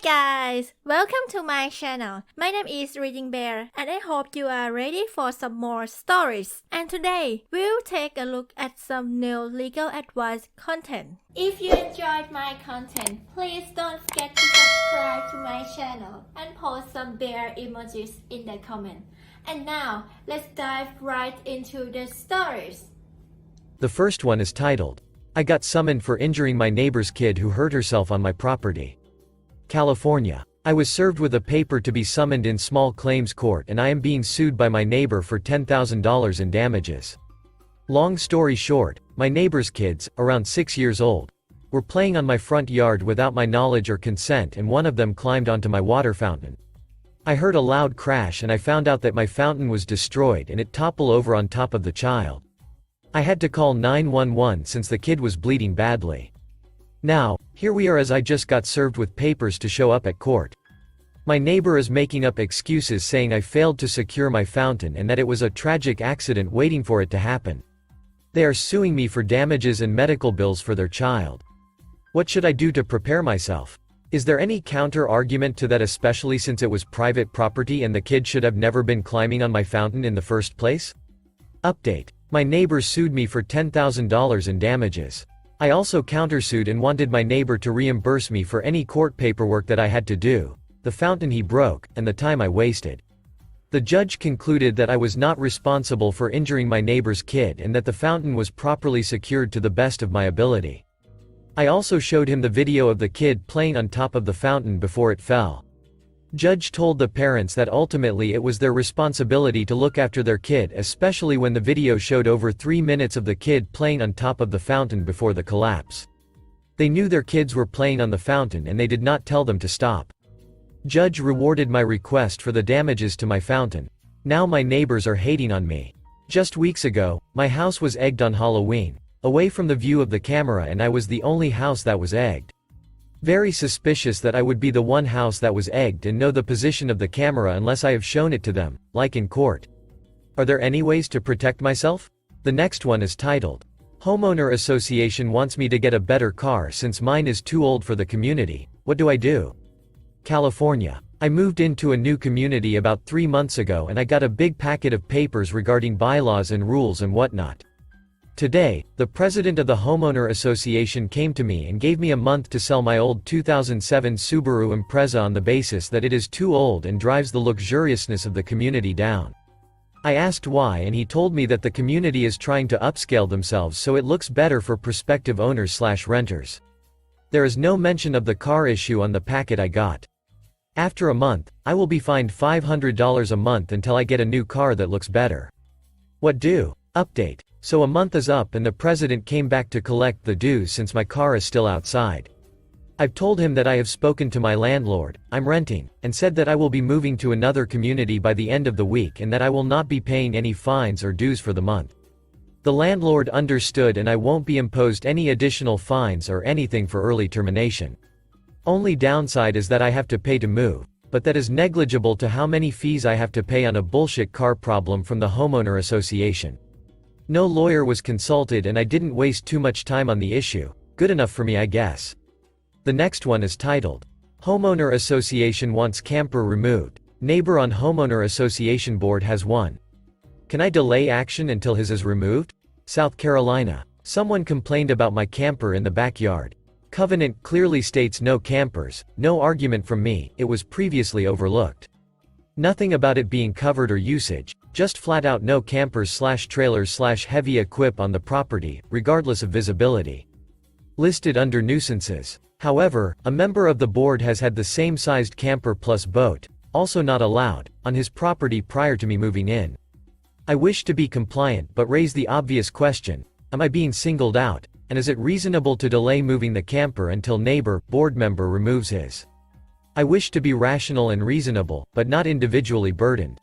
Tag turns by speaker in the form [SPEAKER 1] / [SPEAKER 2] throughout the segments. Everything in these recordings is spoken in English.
[SPEAKER 1] Hi guys! Welcome to my channel. My name is ReadingBear and I hope you are ready for some more stories. And today, we'll take a look at some new legal advice content. If you enjoyed my content, please don't forget to subscribe to my channel and post some bear emojis in the comment. And now, let's dive right into the stories.
[SPEAKER 2] The first one is titled, I got summoned for injuring my neighbor's kid who hurt herself on my property. California. I was served with a paper to be summoned in small claims court and I am being sued by my neighbor for $10,000 in damages. Long story short, my neighbor's kids, around 6 years old, were playing on my front yard without my knowledge or consent and one of them climbed onto my water fountain. I heard a loud crash and I found out that my fountain was destroyed and it toppled over on top of the child. I had to call 911 since the kid was bleeding badly. Now, here we are as I just got served with papers to show up at court. My neighbor is making up excuses saying I failed to secure my fountain and that it was a tragic accident waiting for it to happen. They are suing me for damages and medical bills for their child. What should I do to prepare myself? Is there any counter-argument to that, especially since it was private property and the kid should have never been climbing on my fountain in the first place? Update. My neighbor sued me for $10,000 in damages. I also countersued and wanted my neighbor to reimburse me for any court paperwork that I had to do, the fountain he broke, and the time I wasted. The judge concluded that I was not responsible for injuring my neighbor's kid and that the fountain was properly secured to the best of my ability. I also showed him the video of the kid playing on top of the fountain before it fell. Judge told the parents that ultimately it was their responsibility to look after their kid, especially when the video showed over 3 minutes of the kid playing on top of the fountain before the collapse. They knew their kids were playing on the fountain and they did not tell them to stop. Judge rewarded my request for the damages to my fountain. Now my neighbors are hating on me. Just weeks ago, my house was egged on Halloween, away from the view of the camera, and I was the only house that was egged. Very suspicious that I would be the one house that was egged and know the position of the camera unless I have shown it to them, like in court. Are there any ways to protect myself? The next one is titled, Homeowner Association wants me to get a better car since mine is too old for the community. What do I do? California. I moved into a new community about 3 months ago and I got a big packet of papers regarding bylaws and rules and whatnot. Today, the president of the Homeowner Association came to me and gave me a month to sell my old 2007 Subaru Impreza on the basis that it is too old and drives the luxuriousness of the community down. I asked why and he told me that the community is trying to upscale themselves so it looks better for prospective owners/renters. There is no mention of the car issue on the packet I got. After a month, I will be fined $500 a month until I get a new car that looks better. What do? Update. So a month is up and the president came back to collect the dues since my car is still outside. I've told him that I have spoken to my landlord, I'm renting, and said that I will be moving to another community by the end of the week and that I will not be paying any fines or dues for the month. The landlord understood and I won't be imposed any additional fines or anything for early termination. Only downside is that I have to pay to move, but that is negligible to how many fees I have to pay on a bullshit car problem from the Homeowner Association. No lawyer was consulted and I didn't waste too much time on the issue. Good enough for me, I guess. The next one is titled, Homeowner Association wants camper removed. Neighbor on Homeowner Association board has won. Can I delay action until his is removed? South Carolina. Someone complained about my camper in the backyard. Covenant clearly states no campers, no argument from me, it was previously overlooked. Nothing about it being covered or usage, just flat out no campers/trailers/heavy equip on the property, regardless of visibility. Listed under nuisances. However, a member of the board has had the same sized camper plus boat, also not allowed, on his property prior to me moving in. I wish to be compliant but raise the obvious question, am I being singled out, and is it reasonable to delay moving the camper until neighbor, board member removes his? I wish to be rational and reasonable, but not individually burdened.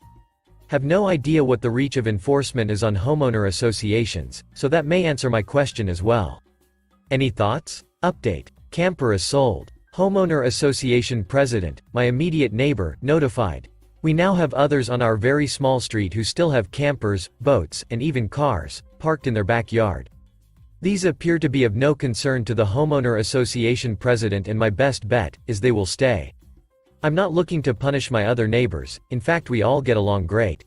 [SPEAKER 2] Have no idea what the reach of enforcement is on homeowner associations, so that may answer my question as well. Any thoughts? Update. Camper is sold. Homeowner association president, my immediate neighbor, notified. We now have others on our very small street who still have campers, boats, and even cars, parked in their backyard. These appear to be of no concern to the homeowner association president and my best bet is they will stay. I'm not looking to punish my other neighbors, in fact we all get along great.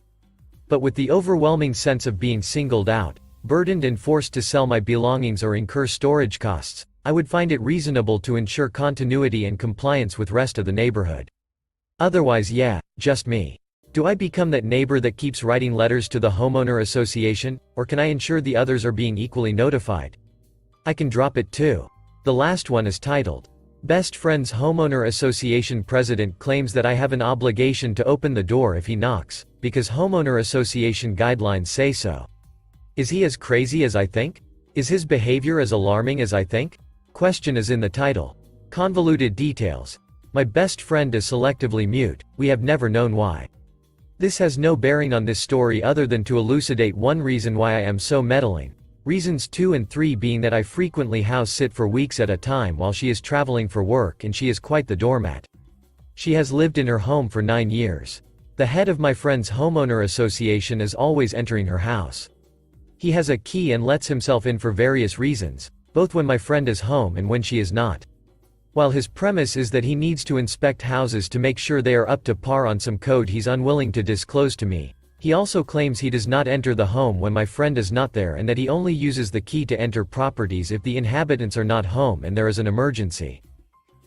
[SPEAKER 2] But with the overwhelming sense of being singled out, burdened and forced to sell my belongings or incur storage costs, I would find it reasonable to ensure continuity and compliance with rest of the neighborhood. Otherwise yeah, just me. Do I become that neighbor that keeps writing letters to the homeowner association, or can I ensure the others are being equally notified? I can drop it too. The last one is titled, Best Friends Homeowner Association President claims that I have an obligation to open the door if he knocks, because homeowner association guidelines say so. Is he as crazy as I think? Is his behavior as alarming as I think? Question is in the title. Convoluted details. My best friend is selectively mute, we have never known why. This has no bearing on this story other than to elucidate one reason why I am so meddling. Reasons 2 and 3 being that I frequently house sit for weeks at a time while she is traveling for work and she is quite the doormat. She has lived in her home for 9 years. The head of my friend's homeowner association is always entering her house. He has a key and lets himself in for various reasons, both when my friend is home and when she is not. While his premise is that he needs to inspect houses to make sure they are up to par on some code he's unwilling to disclose to me, he also claims he does not enter the home when my friend is not there and that he only uses the key to enter properties if the inhabitants are not home and there is an emergency.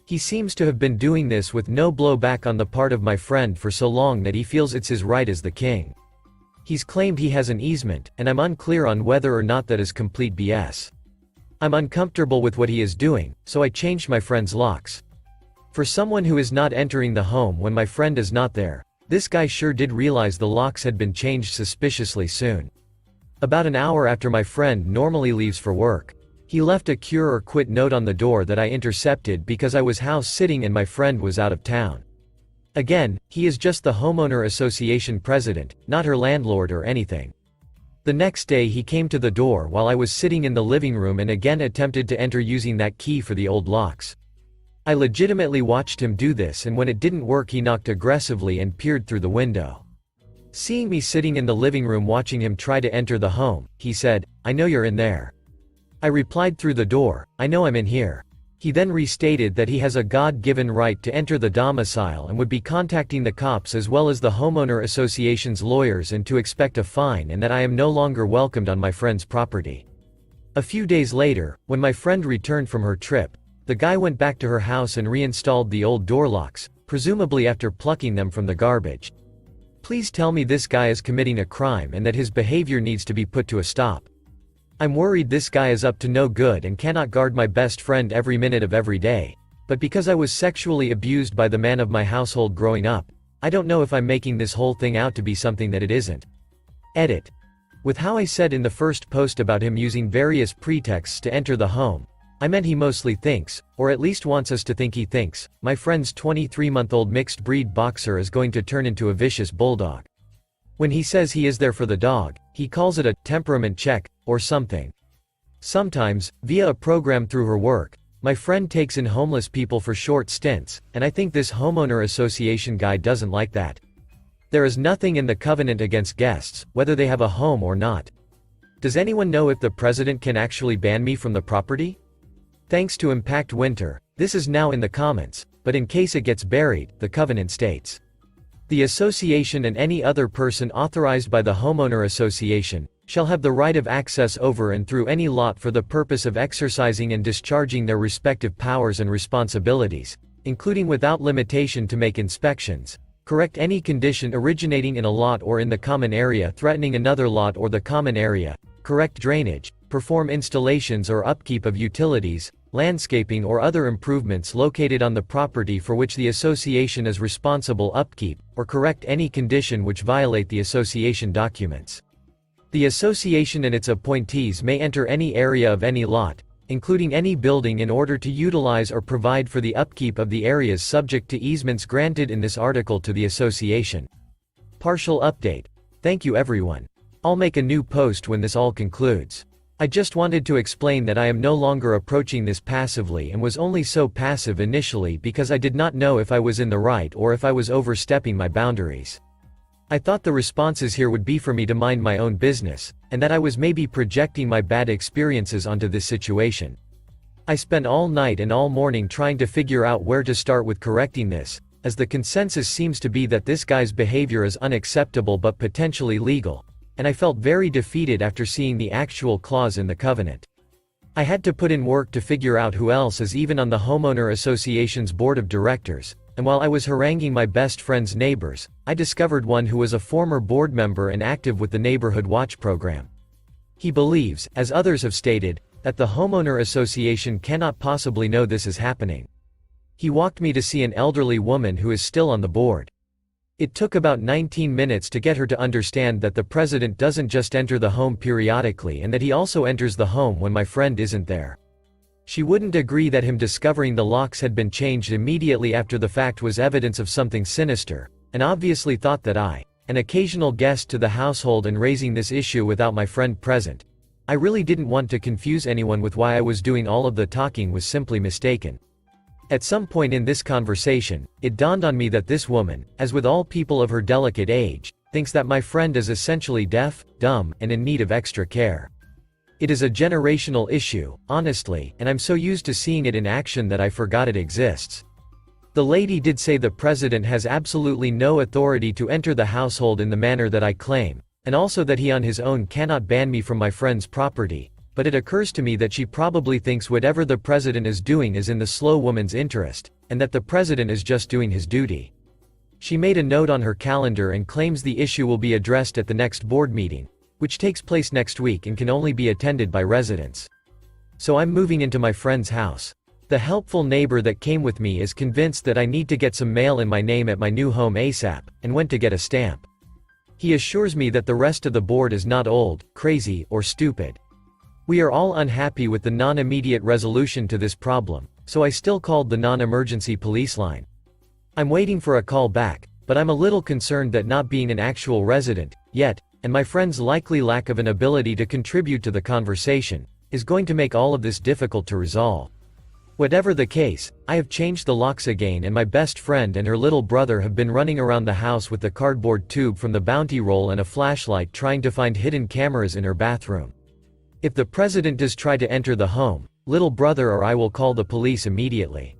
[SPEAKER 2] He seems to have been doing this with no blowback on the part of my friend for so long that he feels it's his right as the king. He's claimed he has an easement, and I'm unclear on whether or not that is complete BS. I'm uncomfortable with what he is doing, so I changed my friend's locks. For someone who is not entering the home when my friend is not there, this guy sure did realize the locks had been changed suspiciously soon. About an hour after my friend normally leaves for work, he left a cure or quit note on the door that I intercepted because I was house sitting and my friend was out of town. Again, he is just the homeowner association president, not her landlord or anything. The next day he came to the door while I was sitting in the living room and again attempted to enter using that key for the old locks. I legitimately watched him do this, and when it didn't work he knocked aggressively and peered through the window. Seeing me sitting in the living room watching him try to enter the home, he said, "I know you're in there." I replied through the door, "I know I'm in here." He then restated that he has a God-given right to enter the domicile and would be contacting the cops as well as the homeowner association's lawyers and to expect a fine, and that I am no longer welcomed on my friend's property. A few days later, when my friend returned from her trip, the guy went back to her house and reinstalled the old door locks, presumably after plucking them from the garbage. Please tell me this guy is committing a crime and that his behavior needs to be put to a stop. I'm worried this guy is up to no good and cannot guard my best friend every minute of every day, but because I was sexually abused by the man of my household growing up, I don't know if I'm making this whole thing out to be something that it isn't. Edit. With how I said in the first post about him using various pretexts to enter the home, I meant he mostly thinks, or at least wants us to think he thinks, my friend's 23-month-old mixed breed boxer is going to turn into a vicious bulldog. When he says he is there for the dog, he calls it a temperament check, or something. Sometimes, via a program through her work, my friend takes in homeless people for short stints, and I think this homeowner association guy doesn't like that. There is nothing in the covenant against guests, whether they have a home or not. Does anyone know if the president can actually ban me from the property? Thanks to Impact Winter, this is now in the comments, but in case it gets buried, the covenant states, the association and any other person authorized by the homeowner association shall have the right of access over and through any lot for the purpose of exercising and discharging their respective powers and responsibilities, including without limitation to make inspections, correct any condition originating in a lot or in the common area threatening another lot or the common area, correct drainage, perform installations or upkeep of utilities, landscaping or other improvements located on the property for which the association is responsible upkeep, or correct any condition which violate the association documents. The association and its appointees may enter any area of any lot, including any building, in order to utilize or provide for the upkeep of the areas subject to easements granted in this article to the association. Partial update. Thank you everyone. I'll make a new post when this all concludes. I just wanted to explain that I am no longer approaching this passively and was only so passive initially because I did not know if I was in the right or if I was overstepping my boundaries. I thought the responses here would be for me to mind my own business, and that I was maybe projecting my bad experiences onto this situation. I spent all night and all morning trying to figure out where to start with correcting this, as the consensus seems to be that this guy's behavior is unacceptable but potentially legal, and I felt very defeated after seeing the actual clause in the covenant. I had to put in work to figure out who else is even on the homeowner association's board of directors, and while I was haranguing my best friend's neighbors, I discovered one who was a former board member and active with the Neighborhood Watch program. He believes, as others have stated, that the homeowner association cannot possibly know this is happening. He walked me to see an elderly woman who is still on the board. It took about 19 minutes to get her to understand that the president doesn't just enter the home periodically and that he also enters the home when my friend isn't there. She wouldn't agree that him discovering the locks had been changed immediately after the fact was evidence of something sinister, and obviously thought that I, an occasional guest to the household and raising this issue without my friend present, I really didn't want to confuse anyone with why I was doing all of the talking, was simply mistaken. At some point in this conversation, it dawned on me that this woman, as with all people of her delicate age, thinks that my friend is essentially deaf, dumb, and in need of extra care. It is a generational issue, honestly, and I'm so used to seeing it in action that I forgot it exists. The lady did say the president has absolutely no authority to enter the household in the manner that I claim, and also that he on his own cannot ban me from my friend's property. But it occurs to me that she probably thinks whatever the president is doing is in the slow woman's interest, and that the president is just doing his duty. She made a note on her calendar and claims the issue will be addressed at the next board meeting, which takes place next week and can only be attended by residents. So I'm moving into my friend's house. The helpful neighbor that came with me is convinced that I need to get some mail in my name at my new home ASAP, and went to get a stamp. He assures me that the rest of the board is not old, crazy, or stupid. We are all unhappy with the non-immediate resolution to this problem, so I still called the non-emergency police line. I'm waiting for a call back, but I'm a little concerned that not being an actual resident, yet, and my friend's likely lack of an ability to contribute to the conversation, is going to make all of this difficult to resolve. Whatever the case, I have changed the locks again, and my best friend and her little brother have been running around the house with the cardboard tube from the bounty roll and a flashlight trying to find hidden cameras in her bathroom. If the president does try to enter the home, little brother or I will call the police immediately.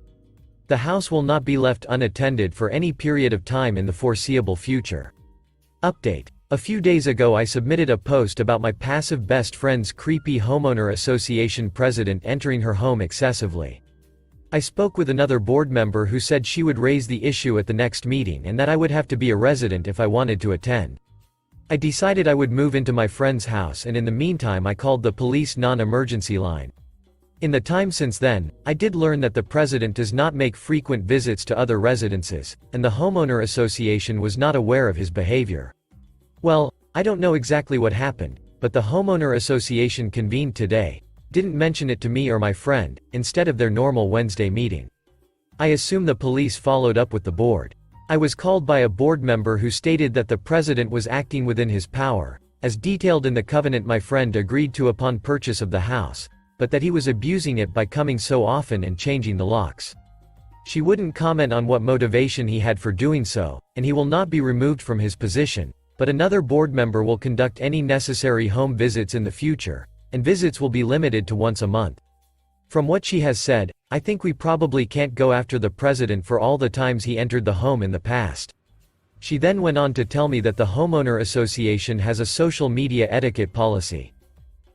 [SPEAKER 2] The house will not be left unattended for any period of time in the foreseeable future. Update. A few days ago I submitted a post about my passive best friend's creepy homeowner association president entering her home excessively. I spoke with another board member who said she would raise the issue at the next meeting and that I would have to be a resident if I wanted to attend. I decided I would move into my friend's house, and in the meantime I called the police non-emergency line. In the time since then, I did learn that the president does not make frequent visits to other residences, and the homeowner association was not aware of his behavior. Well, I don't know exactly what happened, but the homeowner association convened today, didn't mention it to me or my friend, instead of their normal Wednesday meeting. I assume the police followed up with the board. I was called by a board member who stated that the president was acting within his power, as detailed in the covenant my friend agreed to upon purchase of the house, but that he was abusing it by coming so often and changing the locks. She wouldn't comment on what motivation he had for doing so, and he will not be removed from his position, but another board member will conduct any necessary home visits in the future, and visits will be limited to once a month. From what she has said, I think we probably can't go after the president for all the times he entered the home in the past. She then went on to tell me that the homeowner association has a social media etiquette policy.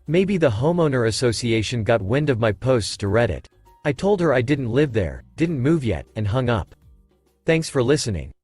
[SPEAKER 2] Maybe the homeowner association got wind of my posts to Reddit. I told her I didn't live there, didn't move yet, and hung up. Thanks for listening.